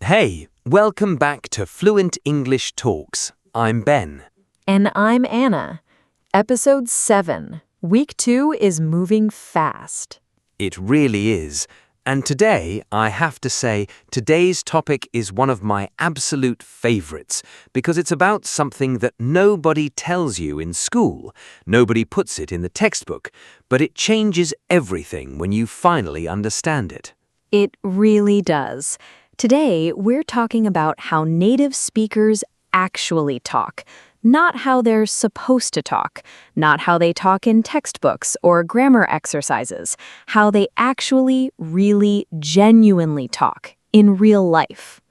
Hey, welcome back to Fluent English Talks. I'm Ben. And I'm Anna. Episode 7. Week 2 is moving fast. It really is. And today, I have to say, today's topic is one of my absolute favorites because it's about something that nobody tells you in school. Nobody puts it in the textbook, but it changes everything when you finally understand it. It really does. Today, we're talking about how native speakers actually talk, not how they're supposed to talk, not how they talk in textbooks or grammar exercises, how they actually, really, genuinely talk in real life.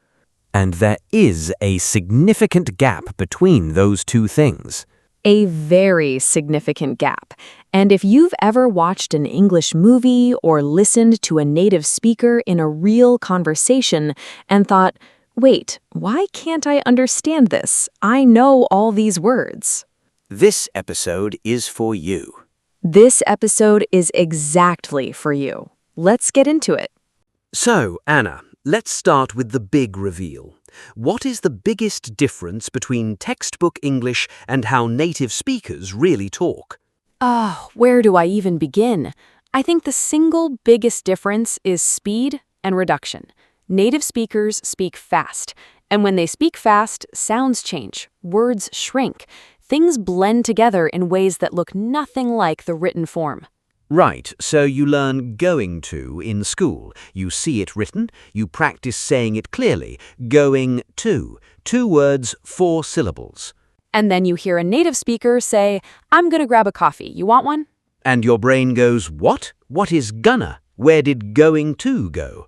And there is a significant gap between those two things. A very significant gap. And if you've ever watched an English movie or listened to a native speaker in a real conversation and thought, wait, why can't I understand this? I know all these words. This episode is for you. This episode is exactly for you. Let's get into it. So, Anna, let's start with the big reveal. What is the biggest difference between textbook English and how native speakers really talk? Where do I even begin? I think the single biggest difference is speed and reduction. Native speakers speak fast, and when they speak fast, sounds change, words shrink, things blend together in ways that look nothing like the written form. Right, so you learn going to in school. You see it written, you practice saying it clearly. Going to. 2 words, 4 syllables. And then you hear a native speaker say, I'm gonna grab a coffee. You want one? And your brain goes, what? What is gonna? Where did going to go?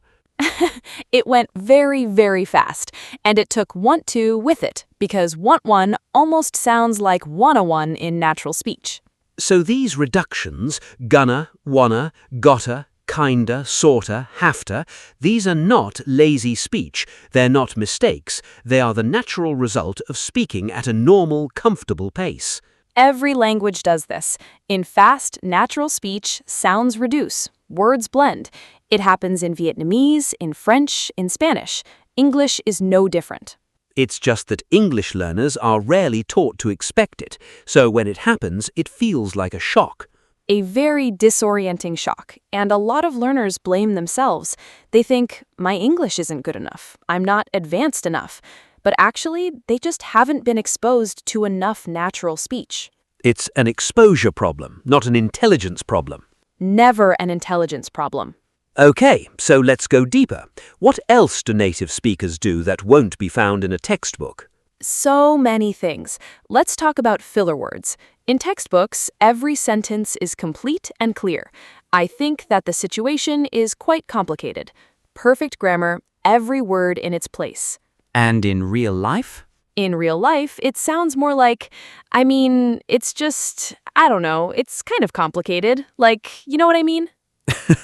It went very, very fast, and it took want to with it, because want one almost sounds like wanna one in natural speech. So these reductions, gonna, wanna, gotta, kinda, sorta, hafta, these are not lazy speech. They're not mistakes. They are the natural result of speaking at a normal, comfortable pace. Every language does this. In fast, natural speech, sounds reduce, words blend. It happens in Vietnamese, in French, in Spanish. English is no different. It's just that English learners are rarely taught to expect it, so when it happens, it feels like a shock. A very disorienting shock, and a lot of learners blame themselves. They think, my English isn't good enough, I'm not advanced enough. But actually, they just haven't been exposed to enough natural speech. It's an exposure problem, not an intelligence problem. Never an intelligence problem. Okay, so let's go deeper. What else do native speakers do that won't be found in a textbook? So many things. Let's talk about filler words. In textbooks, every sentence is complete and clear. I think that the situation is quite complicated. Perfect grammar, every word in its place. And in real life? In real life, it sounds more like, it's just, I don't know, it's kind of complicated. Like, you know what I mean?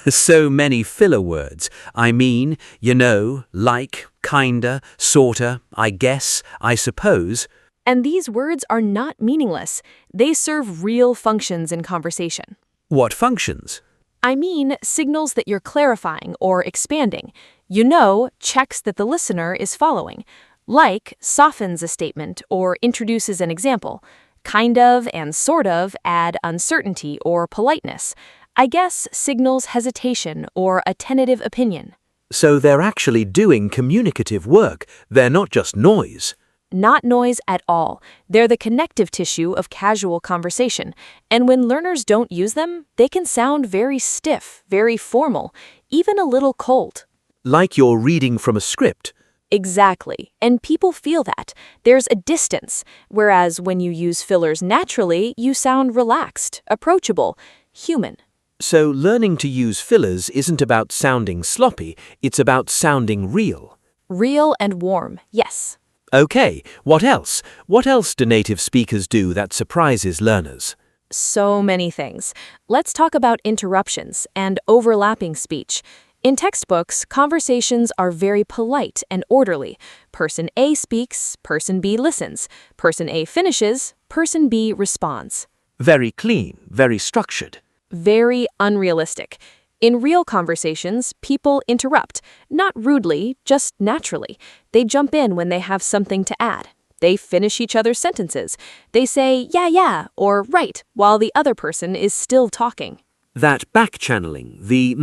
So many filler words. I mean, you know, like, kinda, sorta, I guess, I suppose. And these words are not meaningless. They serve real functions in conversation. What functions? I mean, signals that you're clarifying or expanding. You know, checks that the listener is following. Like softens a statement or introduces an example. Kind of and sort of add uncertainty or politeness. I guess signals hesitation or a tentative opinion. So they're actually doing communicative work. They're not just noise. Not noise at all. They're the connective tissue of casual conversation. And when learners don't use them, they can sound very stiff, very formal, even a little cold. Like you're reading from a script. Exactly. And people feel that. There's a distance. Whereas when you use fillers naturally, you sound relaxed, approachable, human. So learning to use fillers isn't about sounding sloppy, it's about sounding real. Real and warm, yes. Okay, what else? What else do native speakers do that surprises learners? So many things. Let's talk about interruptions and overlapping speech. In textbooks, conversations are very polite and orderly. Person A speaks, person B listens. Person A finishes, person B responds. Very clean, very structured. Very unrealistic. In real conversations, people interrupt, not rudely, just naturally. They jump in when they have something to add. They finish each other's sentences. They say, yeah, or right, while the other person is still talking. That back-channeling, the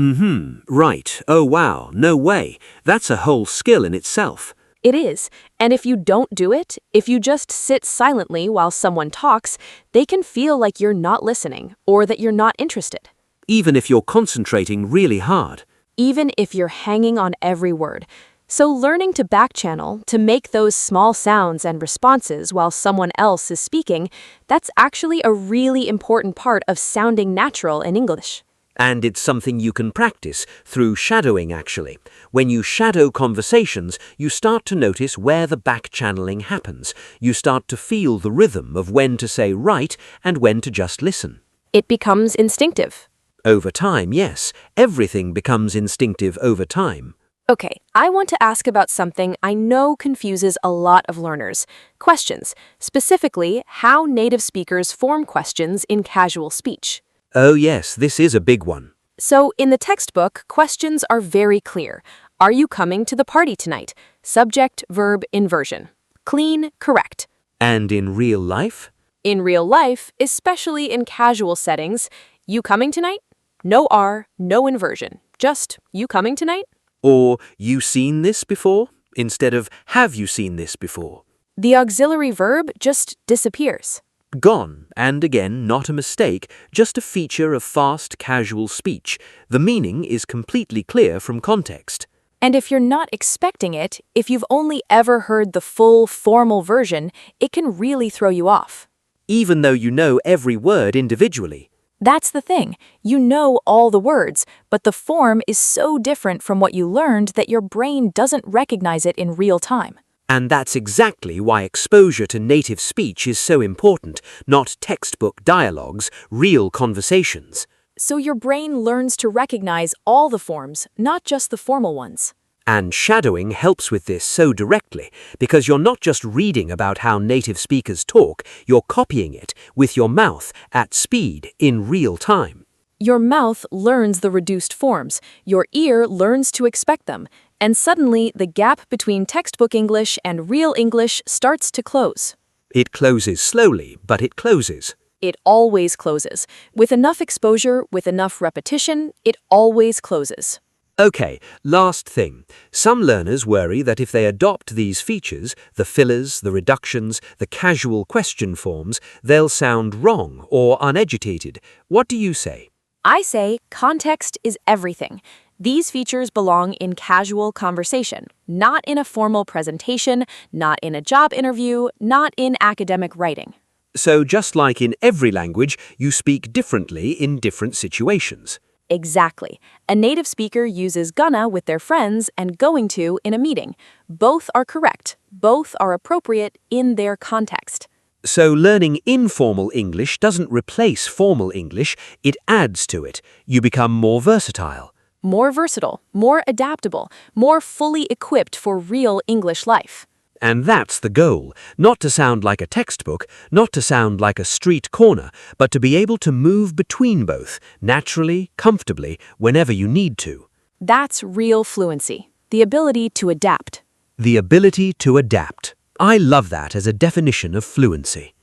right, oh wow, no way, that's a whole skill in itself. It is, and if you don't do it, if you just sit silently while someone talks, they can feel like you're not listening or that you're not interested. Even if you're concentrating really hard. Even if you're hanging on every word. So learning to backchannel, to make those small sounds and responses while someone else is speaking, that's actually a really important part of sounding natural in English. And it's something you can practice through shadowing, actually. When you shadow conversations, you start to notice where the back-channeling happens. You start to feel the rhythm of when to say right and when to just listen. It becomes instinctive. Over time, yes. Everything becomes instinctive over time. Okay, I want to ask about something I know confuses a lot of learners. Questions, specifically how native speakers form questions in casual speech. Oh yes, this is a big one. So, in the textbook, questions are very clear. Are you coming to the party tonight? Subject, verb, inversion. Clean, correct. And in real life? In real life, especially in casual settings, you coming tonight? No R, no inversion. Just, you coming tonight? Or, you seen this before? Instead of, have you seen this before? The auxiliary verb just disappears. Gone, and again, not a mistake, just a feature of fast, casual speech. The meaning is completely clear from context. And if you're not expecting it, if you've only ever heard the full, formal version, it can really throw you off. Even though you know every word individually. That's the thing. You know all the words, but the form is so different from what you learned that your brain doesn't recognize it in real time. And that's exactly why exposure to native speech is so important, not textbook dialogues, real conversations. So your brain learns to recognize all the forms, not just the formal ones. And shadowing helps with this so directly, because you're not just reading about how native speakers talk, you're copying it with your mouth at speed in real time. Your mouth learns the reduced forms, your ear learns to expect them, and suddenly the gap between textbook English and real English starts to close. It closes slowly, but it closes. It always closes. With enough exposure, with enough repetition, it always closes. Okay, last thing. Some learners worry that if they adopt these features, the fillers, the reductions, the casual question forms, they'll sound wrong or uneducated. What do you say? I say context is everything. These features belong in casual conversation, not in a formal presentation, not in a job interview, not in academic writing. So just like in every language, you speak differently in different situations. Exactly. A native speaker uses gonna with their friends and going to in a meeting. Both are correct. Both are appropriate in their context. So learning informal English doesn't replace formal English, it adds to it. You become more versatile. More versatile, more adaptable, more fully equipped for real English life. And that's the goal, not to sound like a textbook, not to sound like a street corner, but to be able to move between both, naturally, comfortably, whenever you need to. That's real fluency, the ability to adapt. The ability to adapt. I love that as a definition of fluency.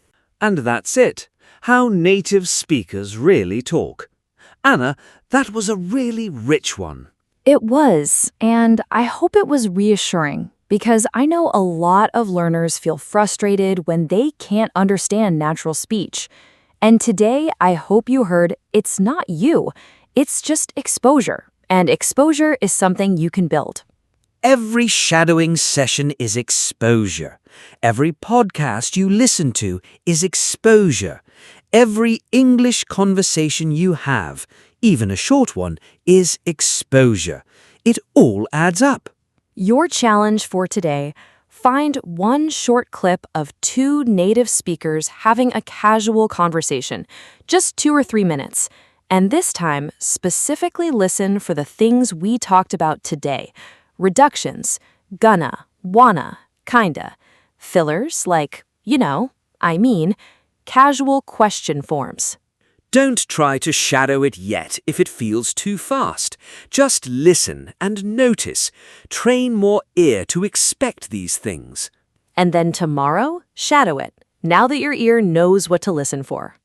And that's it. How native speakers really talk. Anna, that was a really rich one. It was, and I hope it was reassuring, because I know a lot of learners feel frustrated when they can't understand natural speech. And today, I hope you heard it's not you, it's just exposure. And exposure is something you can build. Every shadowing session is exposure. Every podcast you listen to is exposure. Every English conversation you have, even a short one, is exposure. It all adds up. Your challenge for today, find one short clip of two native speakers having a casual conversation, just 2 or 3 minutes. And this time, specifically listen for the things we talked about today. Reductions, gonna, wanna, kinda. Fillers like, I mean, casual question forms. Don't try to shadow it yet if it feels too fast. Just listen and notice. Train more ear to expect these things. And then tomorrow, shadow it, now that your ear knows what to listen for.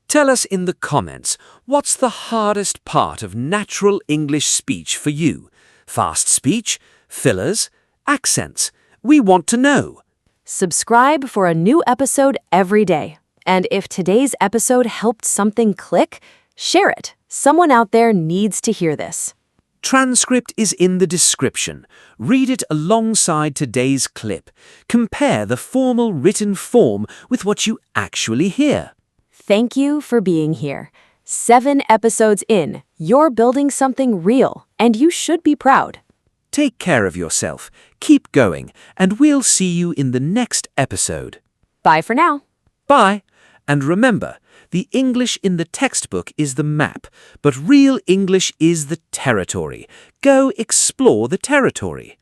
Tell us in the comments, what's the hardest part of natural English speech for you? Fast speech? Fillers? Accents? We want to know. Subscribe for a new episode every day. And if today's episode helped something click, share it. Someone out there needs to hear this. Transcript is in the description. Read it alongside today's clip. Compare the formal written form with what you actually hear. Thank you for being here. 7 episodes in, you're building something real, and you should be proud. Take care of yourself, keep going, and we'll see you in the next episode. Bye for now. Bye! And remember, the English in the textbook is the map, but real English is the territory. Go explore the territory.